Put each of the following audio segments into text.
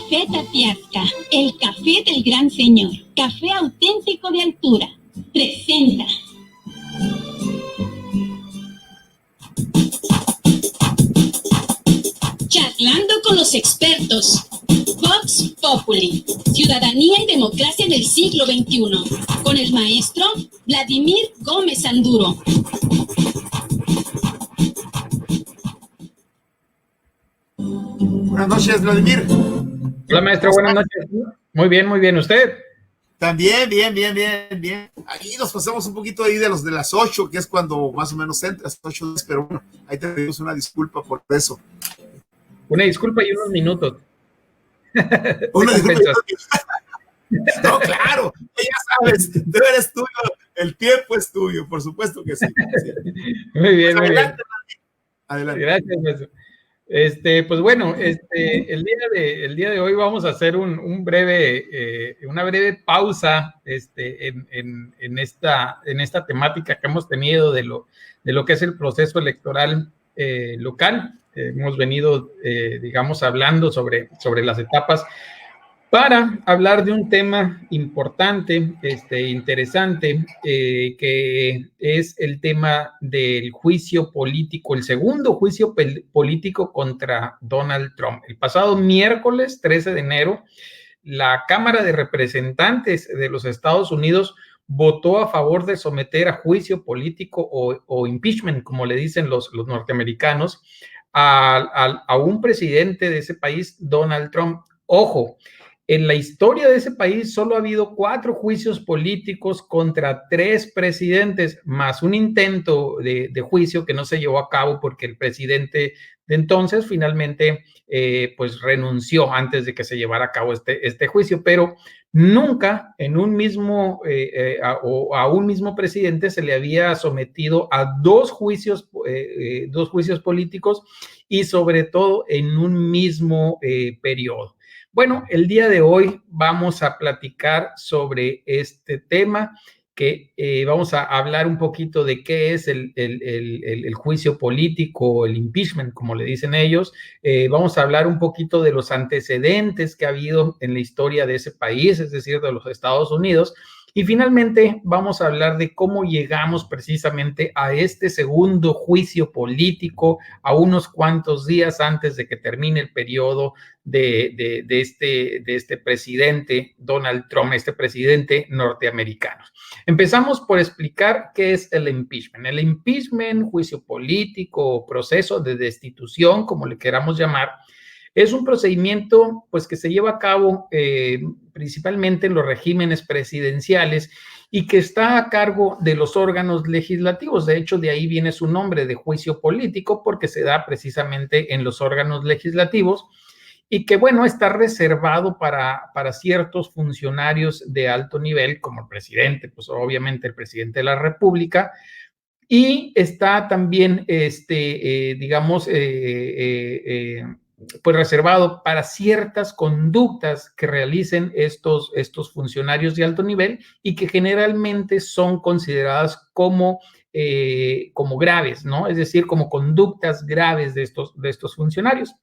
Café Tapiazca, el café del gran señor, café auténtico de altura, presenta. Charlando con los expertos. Vox Populi, ciudadanía y democracia en el siglo XXI, con el maestro Vladimir Gómez Anduro. Buenas noches, Vladimir. Hola, maestro, buenas noches. Muy bien, ¿usted? También, bien. Ahí nos pasamos un poquito ahí de los de las 8, que es cuando más o menos entras, 8, pero bueno, ahí te pedimos una disculpa por eso. Una disculpa y unos minutos. Una disculpa. No, claro, ya sabes, tú eres tuyo, el tiempo es tuyo, por supuesto que sí. Muy bien, pues muy adelante, bien. Adelante. Gracias, maestro. Pues bueno, el día de hoy vamos a hacer una breve pausa en esta temática que hemos tenido de lo que es el proceso electoral local. Hemos venido, digamos, hablando sobre las etapas para hablar de un tema importante, interesante, que es el tema del juicio político, el segundo juicio político contra Donald Trump. El pasado miércoles 13 de enero, la Cámara de Representantes de los Estados Unidos votó a favor de someter a juicio político o impeachment, como le dicen los norteamericanos, a un presidente de ese país, Donald Trump. Ojo, en la historia de ese país solo ha habido 4 juicios políticos contra 3 presidentes, más un intento de juicio que no se llevó a cabo porque el presidente de entonces finalmente pues renunció antes de que se llevara a cabo este juicio, pero nunca en un mismo a un mismo presidente se le había sometido a 2 juicios políticos y sobre todo en un mismo periodo. Bueno, el día de hoy vamos a platicar sobre este tema, que vamos a hablar un poquito de qué es el juicio político, el impeachment, como le dicen ellos. Vamos a hablar un poquito de los antecedentes que ha habido en la historia de ese país, es decir, de los Estados Unidos. Y finalmente vamos a hablar de cómo llegamos precisamente a este segundo juicio político a unos cuantos días antes de que termine el periodo de este presidente Donald Trump, este presidente norteamericano. Empezamos por explicar qué es el impeachment. El impeachment, juicio político, proceso de destitución, como le queramos llamar, es un procedimiento pues, que se lleva a cabo principalmente en los regímenes presidenciales y que está a cargo de los órganos legislativos. De hecho, de ahí viene su nombre de juicio político, porque se da precisamente en los órganos legislativos y que, bueno, está reservado para ciertos funcionarios de alto nivel, como el presidente, pues obviamente el presidente de la República, y está también, pues reservado para ciertas conductas que realicen estos funcionarios de alto nivel y que generalmente son consideradas como graves, ¿no? Es decir, como conductas graves de estos funcionarios.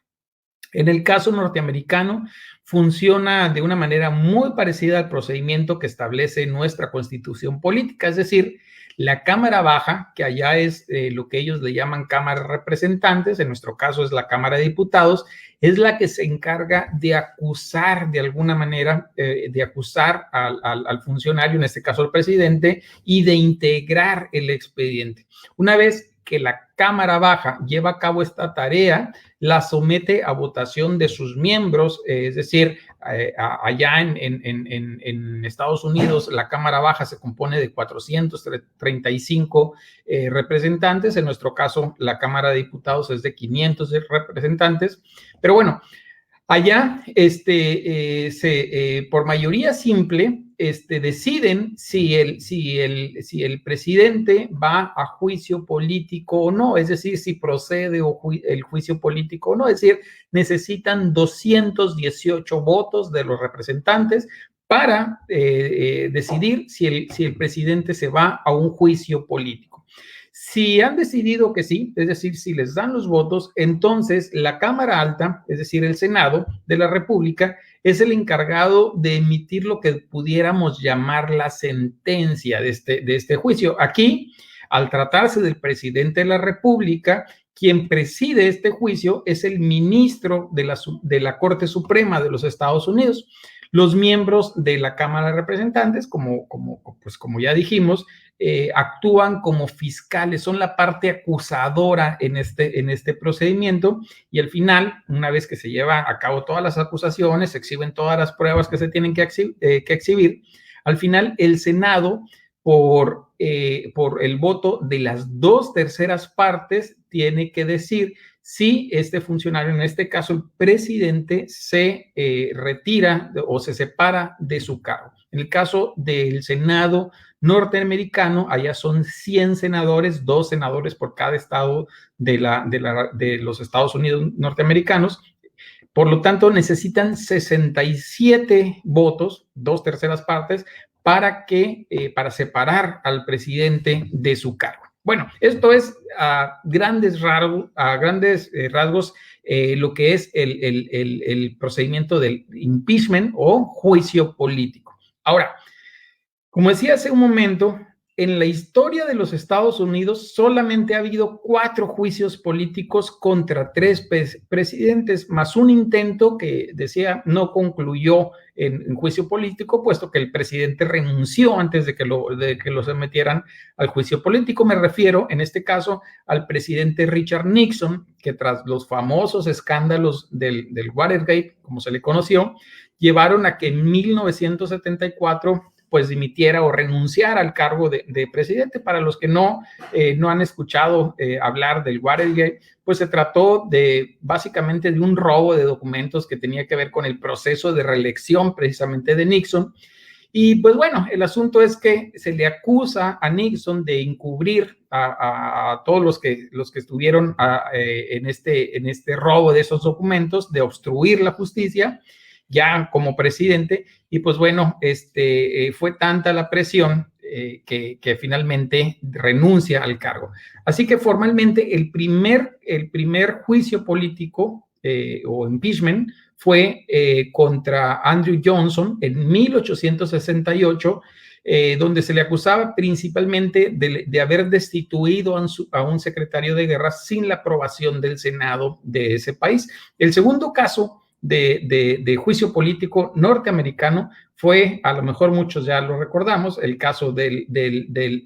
En el caso norteamericano, funciona de una manera muy parecida al procedimiento que establece nuestra Constitución política, es decir, la Cámara Baja, que allá es lo que ellos le llaman Cámara de Representantes, en nuestro caso es la Cámara de Diputados, es la que se encarga de acusar de alguna manera, al funcionario, en este caso al presidente, y de integrar el expediente. Una vez que la Cámara Baja lleva a cabo esta tarea, la somete a votación de sus miembros, es decir, allá en Estados Unidos la Cámara Baja se compone de 435 representantes, en nuestro caso la Cámara de Diputados es de 500 representantes, pero bueno, allá por mayoría simple deciden si el presidente va a juicio político o no, es decir, si procede el juicio político o no, es decir, necesitan 218 votos de los representantes para decidir si el presidente se va a un juicio político. Si han decidido que sí, es decir, si les dan los votos, entonces la Cámara Alta, es decir, el Senado de la República, es el encargado de emitir lo que pudiéramos llamar la sentencia de este juicio. Aquí, al tratarse del presidente de la República, quien preside este juicio es el ministro de la Corte Suprema de los Estados Unidos. Los miembros de la Cámara de Representantes, como ya dijimos, actúan como fiscales, son la parte acusadora en este procedimiento, y al final, una vez que se lleva a cabo todas las acusaciones, se exhiben todas las pruebas que se tienen que exhibir, al final el Senado, por el voto de las 2/3 partes, tiene que decir si este funcionario, en este caso el presidente, se retira o se separa de su cargo. En el caso del Senado norteamericano, allá son 100 senadores, 2 senadores por cada estado de los Estados Unidos norteamericanos. Por lo tanto, necesitan 67 votos, 2/3 partes, para separar al presidente de su cargo. Bueno, esto es a grandes rasgos lo que es el procedimiento del impeachment o juicio político. Ahora, como decía hace un momento, en la historia de los Estados Unidos solamente ha habido 4 juicios políticos contra 3 presidentes, más un intento que decía no concluyó en juicio político, puesto que el presidente renunció antes de que lo sometieran al juicio político. Me refiero, en este caso, al presidente Richard Nixon, que tras los famosos escándalos del Watergate, como se le conoció, llevaron a que en 1974 pues dimitiera o renunciara al cargo de presidente. Para los que no han escuchado hablar del Watergate, pues se trató básicamente de un robo de documentos que tenía que ver con el proceso de reelección precisamente de Nixon. Y pues bueno, el asunto es que se le acusa a Nixon de encubrir a todos los que estuvieron en este robo de esos documentos, de obstruir la justicia ya como presidente, y pues bueno, fue tanta la presión que finalmente renuncia al cargo. Así que formalmente el primer juicio político o impeachment fue contra Andrew Johnson en 1868, donde se le acusaba principalmente de haber destituido a un secretario de guerra sin la aprobación del Senado de ese país. El segundo caso de juicio político norteamericano fue, a lo mejor muchos ya lo recordamos, el caso del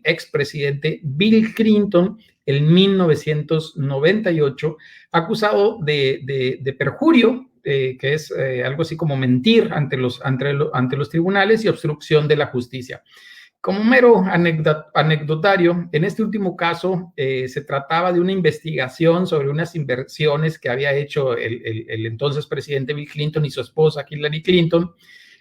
expresidente Bill Clinton en 1998, acusado de perjurio, que es algo así como mentir ante los tribunales, y obstrucción de la justicia. Como mero anecdotario, en este último caso se trataba de una investigación sobre unas inversiones que había hecho el entonces presidente Bill Clinton y su esposa Hillary Clinton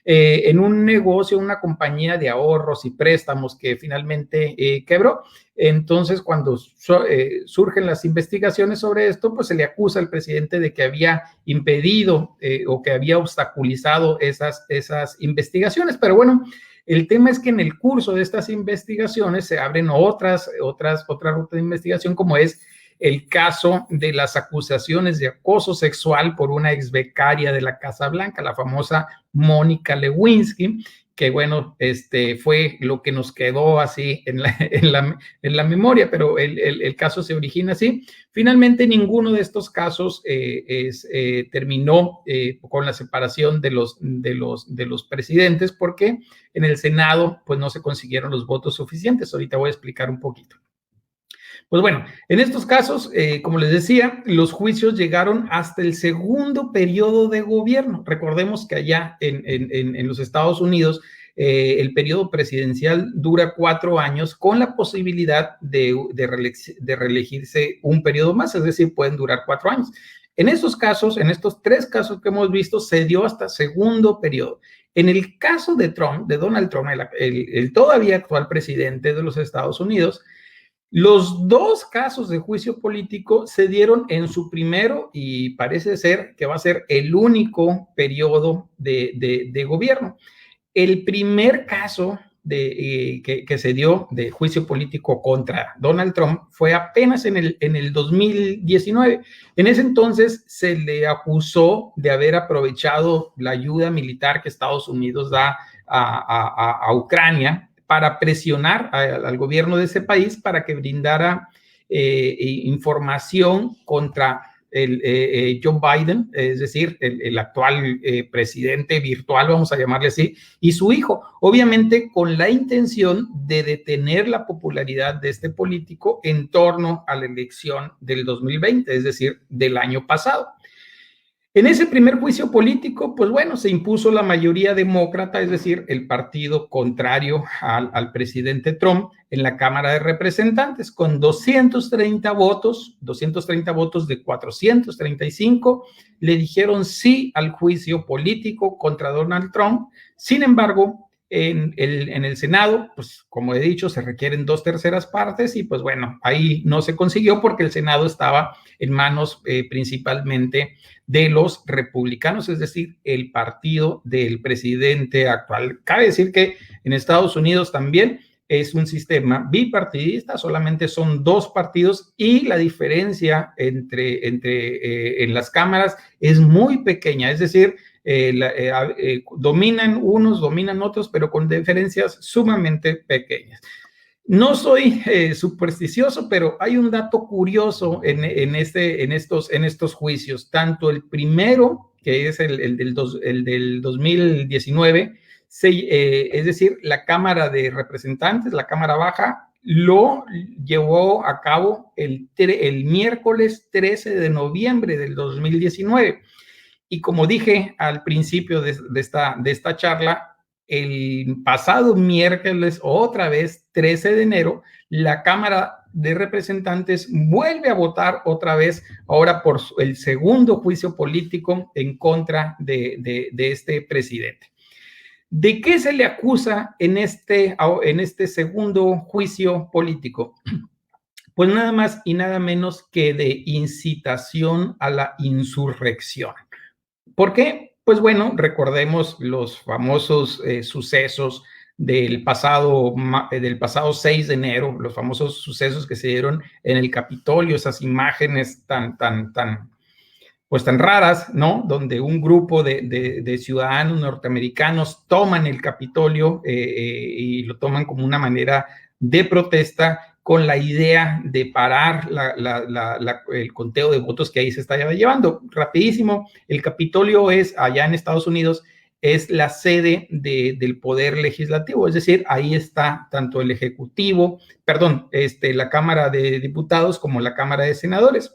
en un negocio, una compañía de ahorros y préstamos que finalmente quebró. Entonces, cuando surgen las investigaciones sobre esto, pues se le acusa al presidente de que había impedido o que había obstaculizado esas investigaciones. Pero bueno, el tema es que en el curso de estas investigaciones se abren otra ruta de investigación, como es el caso de las acusaciones de acoso sexual por una ex becaria de la Casa Blanca, la famosa Mónica Lewinsky, que bueno, fue lo que nos quedó así en la memoria, pero el caso se origina así. Finalmente, ninguno de estos casos terminó con la separación de los presidentes, porque en el Senado pues no se consiguieron los votos suficientes. Ahorita voy a explicar un poquito. Pues bueno, en estos casos, como les decía, los juicios llegaron hasta el segundo periodo de gobierno. Recordemos que allá en los Estados Unidos, el periodo presidencial dura 4 años con la posibilidad de reelegirse un periodo más, es decir, pueden durar 4 años. En estos casos, en estos 3 casos que hemos visto, se dio hasta segundo periodo. En el caso de Donald Trump, el todavía actual presidente de los Estados Unidos, los 2 casos de juicio político se dieron en su primero y parece ser que va a ser el único periodo de gobierno. El primer caso que se dio de juicio político contra Donald Trump fue apenas en el 2019. En ese entonces se le acusó de haber aprovechado la ayuda militar que Estados Unidos da a Ucrania para presionar al gobierno de ese país para que brindara información contra Joe Biden, es decir, el actual presidente virtual, vamos a llamarle así, y su hijo, obviamente con la intención de detener la popularidad de este político en torno a la elección del 2020, es decir, del año pasado. En ese primer juicio político, pues bueno, se impuso la mayoría demócrata, es decir, el partido contrario al presidente Trump en la Cámara de Representantes, con 230 votos de 435, le dijeron sí al juicio político contra Donald Trump. Sin embargo, en el Senado, pues como he dicho, se requieren 2/3 partes y pues bueno, ahí no se consiguió porque el Senado estaba en manos principalmente de los republicanos, es decir, el partido del presidente actual. Cabe decir que en Estados Unidos también es un sistema bipartidista, solamente son 2 partidos y la diferencia en las cámaras es muy pequeña, es decir, dominan unos, dominan otros, pero con diferencias sumamente pequeñas. No soy supersticioso, pero hay un dato curioso en estos juicios. Tanto el primero, que es el del 2019, es decir, la Cámara de Representantes, la Cámara Baja, lo llevó a cabo el miércoles 13 de noviembre del 2019. Y como dije al principio de esta charla, el pasado miércoles, otra vez, 13 de enero, la Cámara de Representantes vuelve a votar otra vez, ahora por el segundo juicio político en contra de este presidente. ¿De qué se le acusa en este segundo juicio político? Pues nada más y nada menos que de incitación a la insurrección. ¿Por qué? Pues bueno, recordemos los famosos sucesos del pasado 6 de enero, los famosos sucesos que se dieron en el Capitolio, esas imágenes tan raras, ¿no? Donde un grupo de ciudadanos norteamericanos toman el Capitolio y lo toman como una manera de protesta con la idea de parar el conteo de votos que ahí se está llevando. Rapidísimo, el Capitolio es, allá en Estados Unidos, es la sede del poder legislativo, es decir, ahí está tanto el ejecutivo, la Cámara de Diputados como la Cámara de Senadores.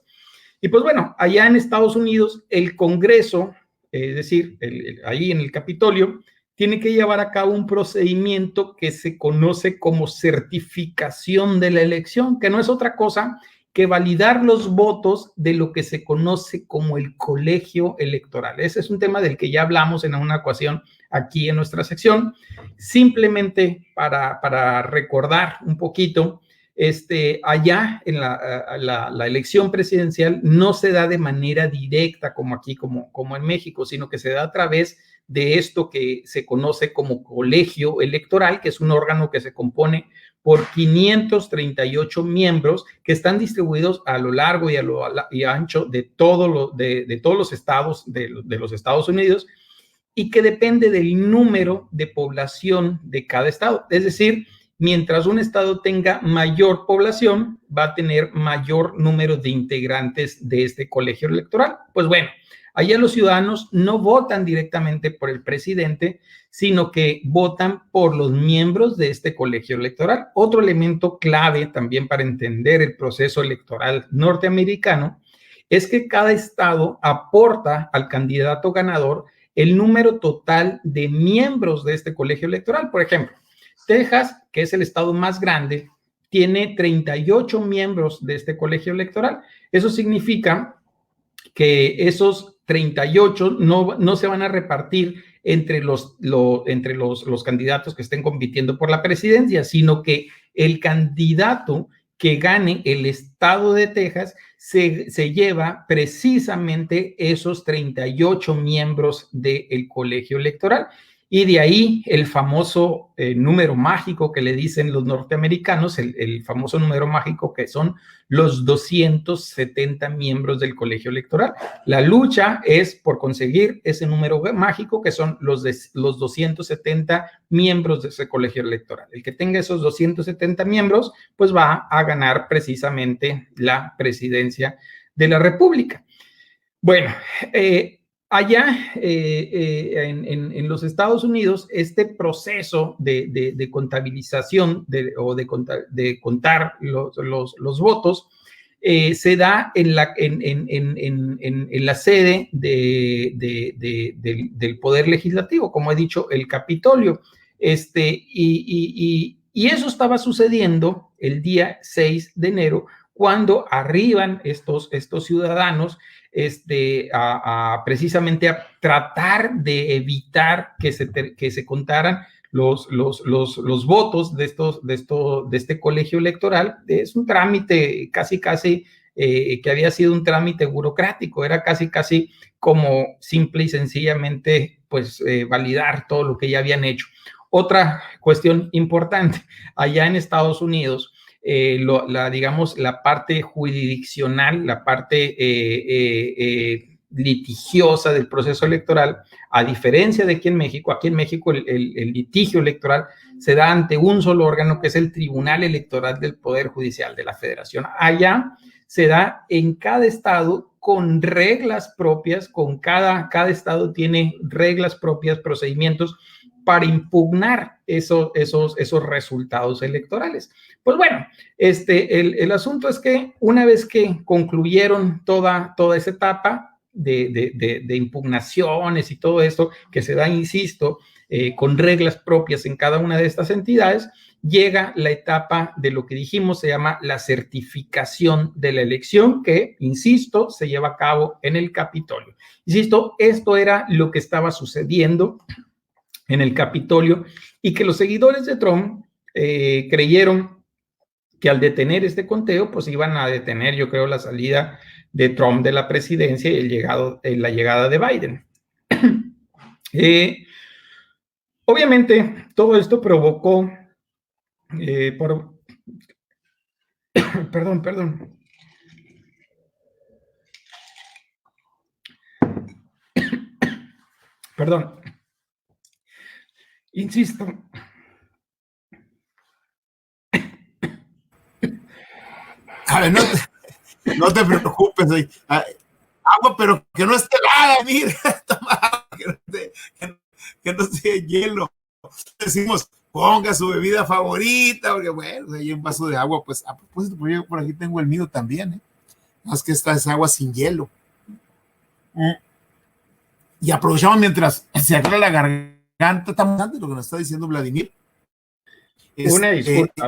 Y pues bueno, allá en Estados Unidos, el Congreso, es decir, ahí en el Capitolio, tiene que llevar a cabo un procedimiento que se conoce como certificación de la elección, que no es otra cosa que validar los votos de lo que se conoce como el colegio electoral. Ese es un tema del que ya hablamos en una ocasión aquí en nuestra sección. Simplemente para recordar un poquito, allá en la elección presidencial no se da de manera directa como aquí, como en México, sino que se da a través de esto que se conoce como colegio electoral, que es un órgano que se compone por 538 miembros que están distribuidos a lo largo y ancho de todos los estados de los Estados Unidos y que depende del número de población de cada estado. Es decir, mientras un estado tenga mayor población, va a tener mayor número de integrantes de este colegio electoral. Pues bueno, allá los ciudadanos no votan directamente por el presidente, sino que votan por los miembros de este colegio electoral. Otro elemento clave también para entender el proceso electoral norteamericano es que cada estado aporta al candidato ganador el número total de miembros de este colegio electoral. Por ejemplo, Texas, que es el estado más grande, tiene 38 miembros de este colegio electoral. Eso significa que esos 38 no se van a repartir entre los candidatos que estén compitiendo por la presidencia, sino que el candidato que gane el estado de Texas se lleva precisamente esos 38 miembros del colegio electoral. Y de ahí el famoso número mágico que le dicen los norteamericanos, el famoso número mágico que son los 270 miembros del colegio electoral. La lucha es por conseguir ese número mágico que son los 270 miembros de ese colegio electoral. El que tenga esos 270 miembros, pues va a ganar precisamente la presidencia de la República. Bueno, allá en los Estados Unidos, este proceso de contabilización de contar los votos se da en la sede del Poder Legislativo, como he dicho, el Capitolio. Y eso estaba sucediendo el día 6 de enero, cuando arriban estos ciudadanos precisamente a tratar de evitar que se contaran los votos de este colegio electoral. Es un trámite casi que había sido un trámite burocrático, era casi como simple y sencillamente pues validar todo lo que ya habían hecho. Otra cuestión importante, allá en Estados Unidos, la parte jurisdiccional, la parte litigiosa del proceso electoral, a diferencia de aquí en México el litigio electoral se da ante un solo órgano, que es el Tribunal Electoral del Poder Judicial de la Federación. Allá se da en cada estado con reglas propias, cada estado tiene reglas propias, procedimientos para impugnar esos resultados electorales. Pues bueno, el asunto es que una vez que concluyeron toda esa etapa de impugnaciones y todo esto, que se da, insisto, con reglas propias en cada una de estas entidades, llega la etapa de lo que dijimos se llama la certificación de la elección, que, insisto, se lleva a cabo en el Capitolio. Insisto, esto era lo que estaba sucediendo en el Capitolio, y que los seguidores de Trump creyeron que al detener este conteo, pues iban a detener, yo creo, la salida de Trump de la presidencia y la llegada de Biden. Obviamente, todo esto provocó Perdón. Insisto. A ver, no te preocupes. Agua, pero que no esté helada, mira. Toma agua, que no esté hielo. Decimos, ponga su bebida favorita, porque bueno, hay un vaso de agua. Pues a propósito, por aquí tengo el mío también, ¿eh? Más que esta es agua sin hielo. Y aprovechamos mientras se aclara la garganta, estamos antes de lo que nos está diciendo Vladimir. Una disculpa.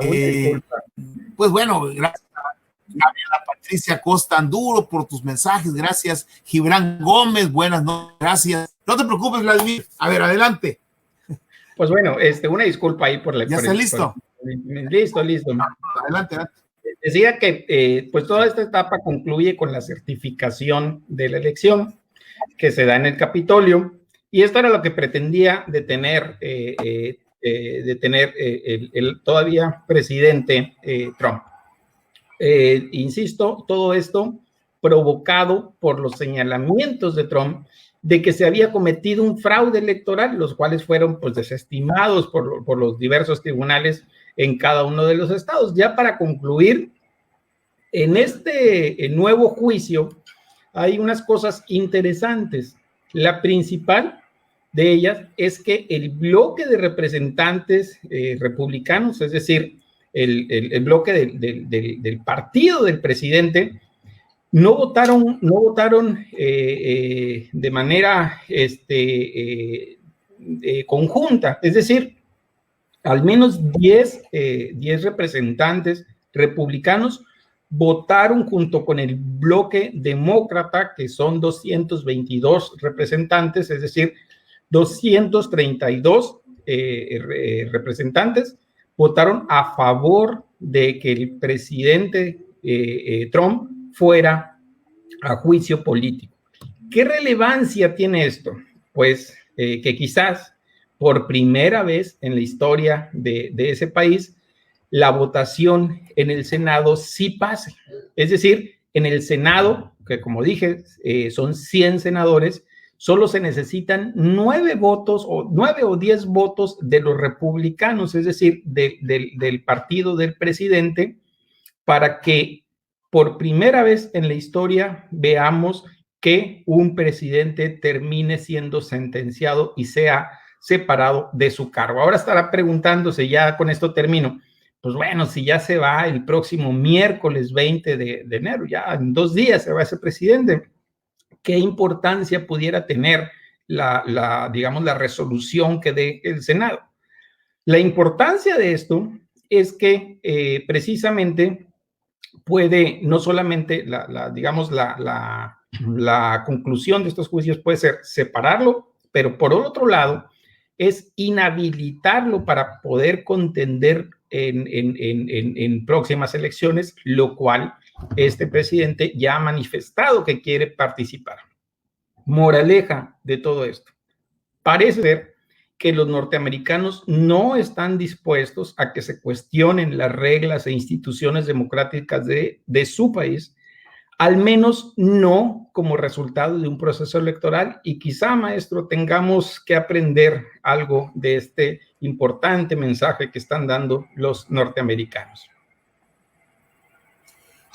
Pues bueno, gracias a Gabriela Patricia Costa Anduro por tus mensajes, gracias. Gibran Gómez, buenas noches, gracias. No te preocupes, Vladimir. A ver, adelante. Pues bueno, una disculpa ahí por la... ¿Ya está listo? Listo. Adelante. Decía que pues toda esta etapa concluye con la certificación de la elección que se da en el Capitolio, y esto era lo que pretendía detener el todavía presidente Trump. Insisto, todo esto provocado por los señalamientos de Trump de que se había cometido un fraude electoral, los cuales fueron pues desestimados por los diversos tribunales en cada uno de los estados. Ya para concluir, en este nuevo juicio hay unas cosas interesantes. La principal de ellas es que el bloque de representantes republicanos, es decir, el bloque del partido del presidente, no votaron de manera conjunta, es decir, al menos 10 representantes republicanos votaron junto con el bloque demócrata, que son 222 representantes, es decir, 232 representantes votaron a favor de que el presidente Trump fuera a juicio político. ¿Qué relevancia tiene esto? Pues que quizás por primera vez en la historia de ese país, la votación en el Senado sí pase. Es decir, en el Senado, que como dije, son 100 senadores, solo se necesitan 9 votos o 9 o 10 votos de los republicanos, es decir, del partido del presidente, para que por primera vez en la historia veamos que un presidente termine siendo sentenciado y sea separado de su cargo. Ahora estará preguntándose, ya con esto termino, pues bueno, si ya se va el próximo miércoles 20 de enero, ya en 2 días se va ese presidente, ¿qué importancia pudiera tener digamos, la resolución que dé el Senado? La importancia de esto es que precisamente puede, no solamente digamos, la conclusión de estos juicios puede ser separarlo, pero por otro lado es inhabilitarlo para poder contender en próximas elecciones, lo cual este presidente ya ha manifestado que quiere participar. Moraleja de todo esto. Parece ser que los norteamericanos no están dispuestos a que se cuestionen las reglas e instituciones democráticas de su país, al menos no como resultado de un proceso electoral, y quizá, maestro, tengamos que aprender algo de este importante mensaje que están dando los norteamericanos.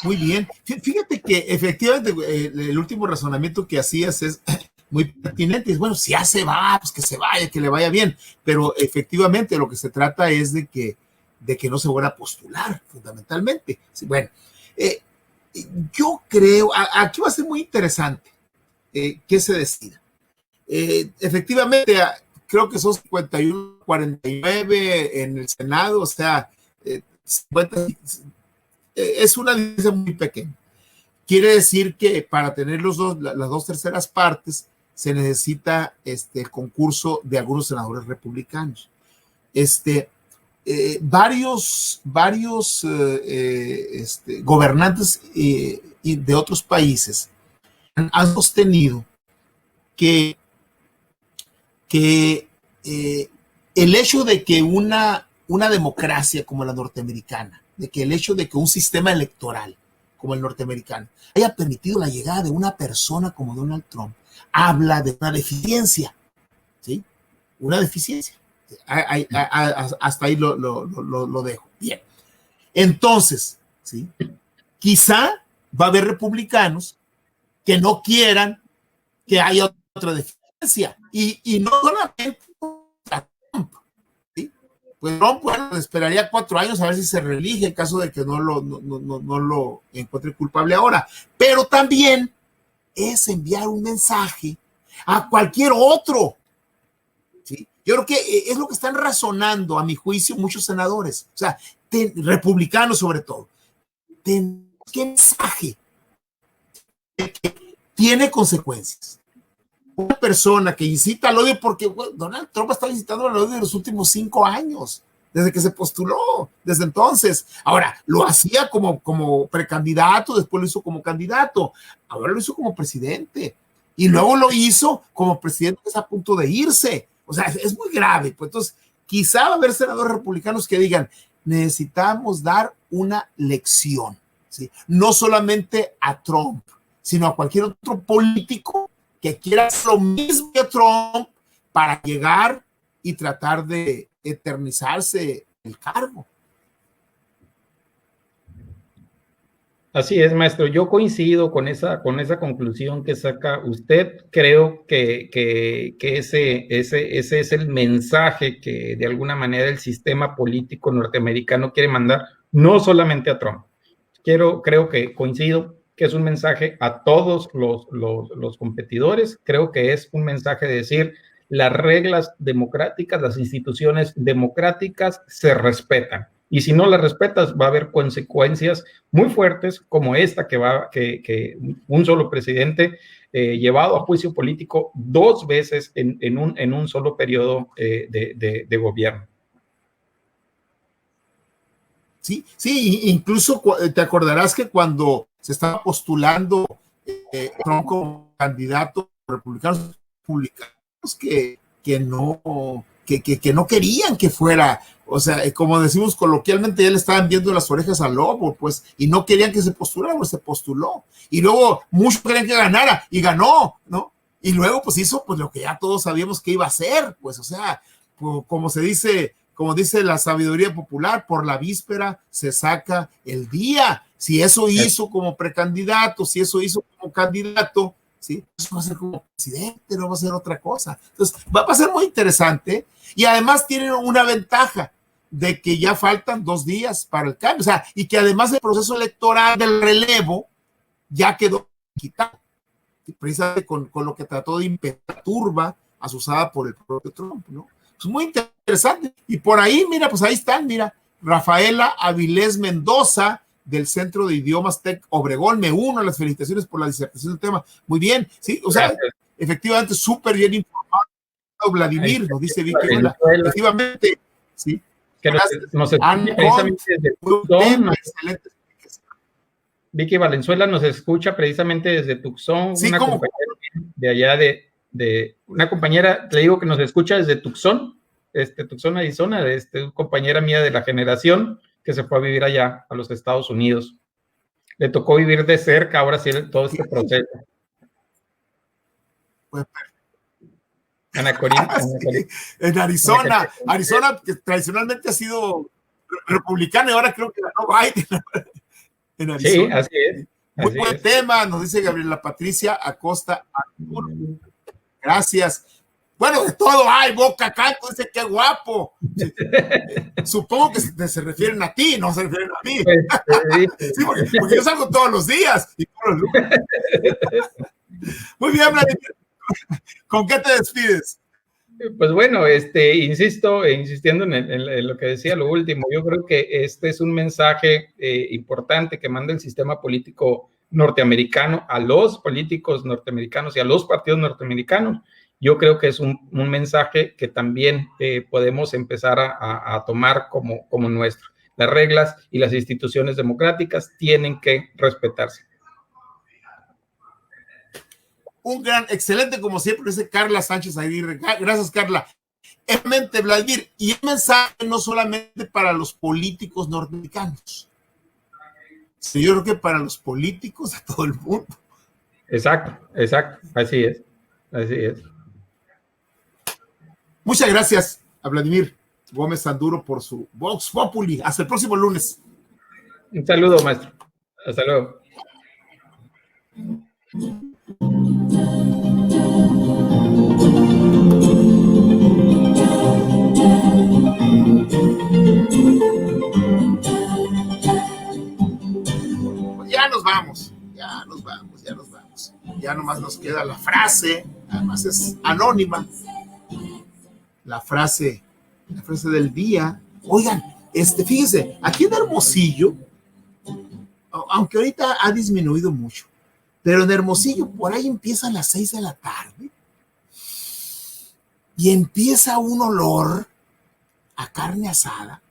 Muy bien. Fíjate que efectivamente el último razonamiento que hacías es muy pertinente. Es bueno, si ya se va, pues que se vaya, que le vaya bien. Pero efectivamente lo que se trata es de que no se vuelva a postular, fundamentalmente. Bueno, yo creo, aquí va a ser muy interesante que se decida. Efectivamente, creo que son 51-49 en el Senado, o sea, 50, es una diferencia muy pequeña. Quiere decir que para tener las 2/3 partes se necesita el concurso de algunos senadores republicanos. Varios gobernantes de otros países han sostenido que el hecho de que una democracia como la norteamericana, de que el hecho de que un sistema electoral como el norteamericano haya permitido la llegada de una persona como Donald Trump, habla de una deficiencia, ¿sí? Una deficiencia. Hasta ahí lo dejo. Bien. Entonces, ¿sí? Quizá va a haber republicanos que no quieran que haya otra deficiencia. Y no solamente a Trump, ¿sí? Pues Trump, bueno, esperaría 4 años a ver si se reelige en caso de que no lo encuentre culpable ahora. Pero también es enviar un mensaje a cualquier otro, ¿sí? Yo creo que es lo que están razonando, a mi juicio, muchos senadores, o sea, republicanos sobre todo. ¿Qué mensaje tiene consecuencias? Una persona que incita al odio, porque bueno, Donald Trump ha estado incitando al odio en los últimos 5 años, desde que se postuló, desde entonces. Ahora, lo hacía como precandidato, después lo hizo como candidato, ahora lo hizo como presidente, y luego lo hizo como presidente que está a punto de irse. O sea, es muy grave. Pues entonces, quizá va a haber senadores republicanos que digan, necesitamos dar una lección, ¿sí? No solamente a Trump, sino a cualquier otro político que quiera hacer lo mismo que Trump para llegar y tratar de eternizarse el cargo. Así es, maestro. Yo coincido con esa conclusión que saca usted. Creo que ese es el mensaje que de alguna manera el sistema político norteamericano quiere mandar, no solamente a Trump. Creo que coincido que es un mensaje a todos los competidores. Creo que es un mensaje de decir, las reglas democráticas, las instituciones democráticas se respetan. Y si no las respetas, va a haber consecuencias muy fuertes como esta que un solo presidente llevado a juicio político 2 veces en un solo periodo de gobierno. Sí, incluso te acordarás que cuando se estaba postulando Trump como candidato republicanos que no que no querían que fuera, o sea, como decimos coloquialmente, ya le estaban viendo las orejas al lobo, pues, y no querían que se postulara, pues se postuló. Y luego muchos querían que ganara, y ganó, ¿no? Y luego, pues, hizo pues lo que ya todos sabíamos que iba a hacer, pues, o sea, como se dice, como dice la sabiduría popular, por la víspera se saca el día. Si eso hizo como precandidato, si eso hizo como candidato, ¿sí? Eso va a ser como presidente, no va a ser otra cosa. Entonces, va a ser muy interesante. Y además tienen una ventaja de que ya faltan 2 días para el cambio. O sea, y que además el proceso electoral del relevo ya quedó quitado. Precisamente con lo que trató de impedir la turba asusada por el propio Trump, ¿no? Es muy interesante. Y por ahí, mira, pues ahí están, mira, Rafaela Avilés Mendoza, del Centro de Idiomas TEC Obregón, me uno a las felicitaciones por la disertación del tema. Muy bien, sí, o sea, efectivamente, súper bien informado, Vladimir, nos dice Vicky. Efectivamente, sí. Que nos escucha precisamente desde Tucson. Excelente. Vicky Valenzuela nos escucha precisamente desde Tucson, sí, una compañera de allá de una compañera, le digo que nos escucha desde Tucson, Tucson, Arizona, compañera mía de la generación que se fue a vivir allá a los Estados Unidos. Le tocó vivir de cerca, ahora sí, todo este proceso. Ana Corina. Sí, en Arizona, que tradicionalmente ha sido republicana y ahora creo que ganó Biden. En Arizona. Sí, así es. Muy buen tema, nos dice Gabriela Patricia Acosta. Gracias. Bueno, de todo hay, Boca Canto, dice qué guapo. Supongo que se refieren a ti, no se refieren a mí. Sí, porque yo salgo todos los días. Muy bien, Vladimir. ¿Con qué te despides? Pues bueno, insistiendo en lo que decía lo último, yo creo que este es un mensaje importante que manda el sistema político norteamericano a los políticos norteamericanos y a los partidos norteamericanos. Yo creo que es un mensaje que también podemos empezar a tomar como nuestro. Las reglas y las instituciones democráticas tienen que respetarse. Un excelente, como siempre, dice Carla Sánchez Aguirre. Gracias, Carla. Realmente, Vladimir, y el mensaje no solamente para los políticos norteamericanos, sino yo creo que para los políticos de todo el mundo. Exacto, así es. Muchas gracias a Vladimir Gómez Sanduro por su Vox Populi. Hasta el próximo lunes. Un saludo, maestro. Hasta luego. Pues ya nos vamos. Ya nomás nos queda la frase, además es anónima. La frase del día. Oigan, fíjense, aquí en Hermosillo, aunque ahorita ha disminuido mucho, pero en Hermosillo por ahí empieza a las 6 de la tarde y empieza un olor a carne asada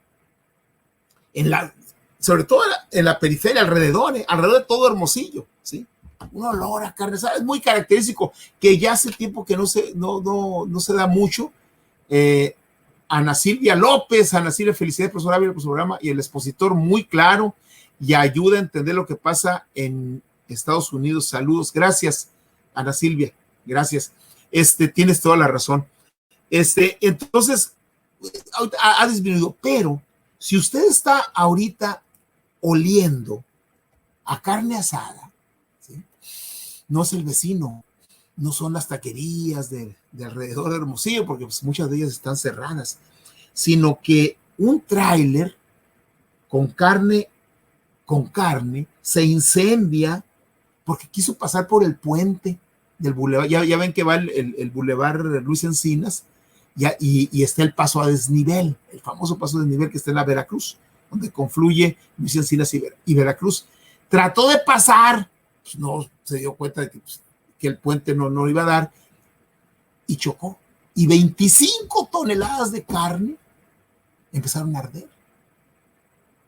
sobre todo en la periferia, alrededor de todo Hermosillo, ¿sí? Un olor a carne asada, es muy característico, que ya hace tiempo que no se da mucho. Ana Silvia López, Ana Silvia, felicidades por su programa, y el expositor muy claro y ayuda a entender lo que pasa en Estados Unidos. Saludos, gracias, Ana Silvia, gracias. Tienes toda la razón. Entonces, ha disminuido, pero si usted está ahorita oliendo a carne asada, ¿sí? No es el vecino, no son las taquerías de alrededor de Hermosillo, porque pues, muchas de ellas están cerradas, sino que un tráiler con carne se incendia porque quiso pasar por el puente del bulevar. Ya ven que va el bulevar Luis Encinas, y está el paso a desnivel, el famoso paso a desnivel que está en la Veracruz, donde confluye Luis Encinas y Veracruz. Trató de pasar, pues no se dio cuenta de que el puente no iba a dar, y chocó. Y 25 toneladas de carne empezaron a arder.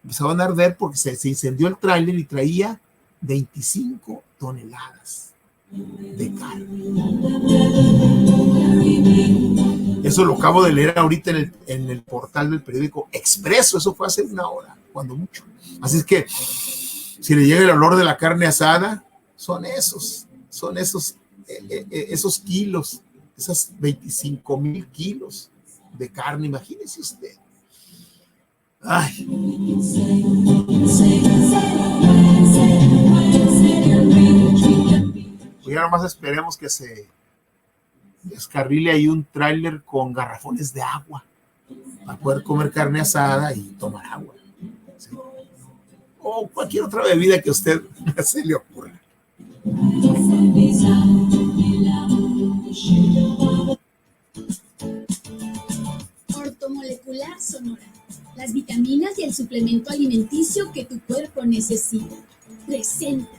Empezaron a arder porque se incendió el tráiler y traía 25 toneladas de carne. Eso lo acabo de leer ahorita en el portal del periódico Expreso. Eso fue hace una hora, cuando mucho. Así es que si le llega el olor de la carne asada, son esos kilos, esas 25,000 kilos de carne. Imagínese usted. Ay. Pues ya nomás esperemos que se descarrile ahí un tráiler con garrafones de agua para poder comer carne asada y tomar agua, ¿sí? O cualquier otra bebida que a usted se le ocurra. Ortomolecular Sonora. Las vitaminas y el suplemento alimenticio que tu cuerpo necesita. Presenta.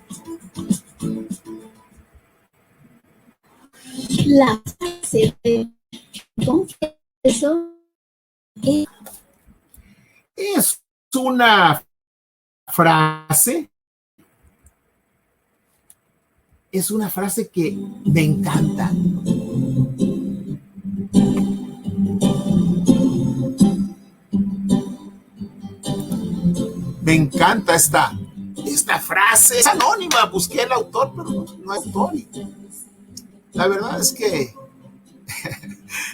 La frase de confieso es una frase. Es una frase que me encanta. Me encanta esta frase. Es anónima, busqué el autor, pero no hay autor. La verdad es que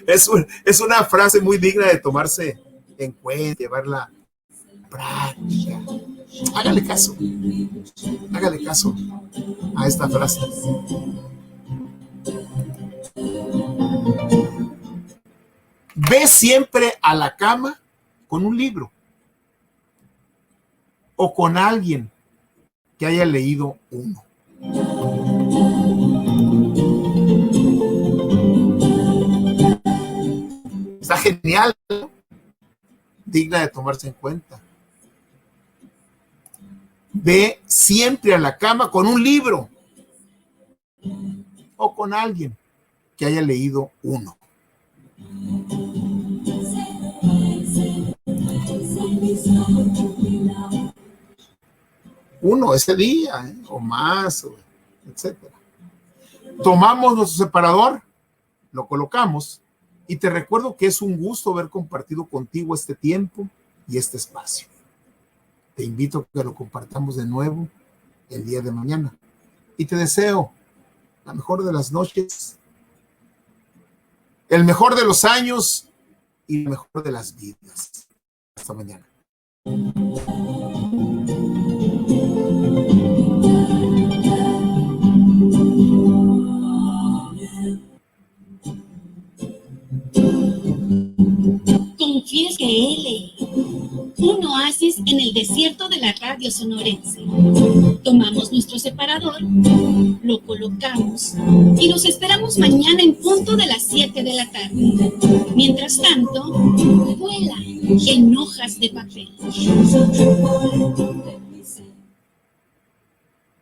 es una frase muy digna de tomarse en cuenta, llevarla a práctica. Hágale caso a esta frase. Ve siempre a la cama con un libro o con alguien que haya leído uno. Está genial, ¿no? Digna de tomarse en cuenta. Ve siempre a la cama con un libro o con alguien que haya leído uno. Uno ese día, o más, etcétera. Tomamos nuestro separador, lo colocamos, y te recuerdo que es un gusto haber compartido contigo este tiempo y este espacio. Te invito a que lo compartamos de nuevo el día de mañana. Y te deseo la mejor de las noches, el mejor de los años y el mejor de las vidas. Hasta mañana. Confíes que L, un oasis en el desierto de la radio sonorense. Tomamos nuestro separador, lo colocamos y nos esperamos mañana en punto de las 7 de la tarde. Mientras tanto, vuela en hojas de papel.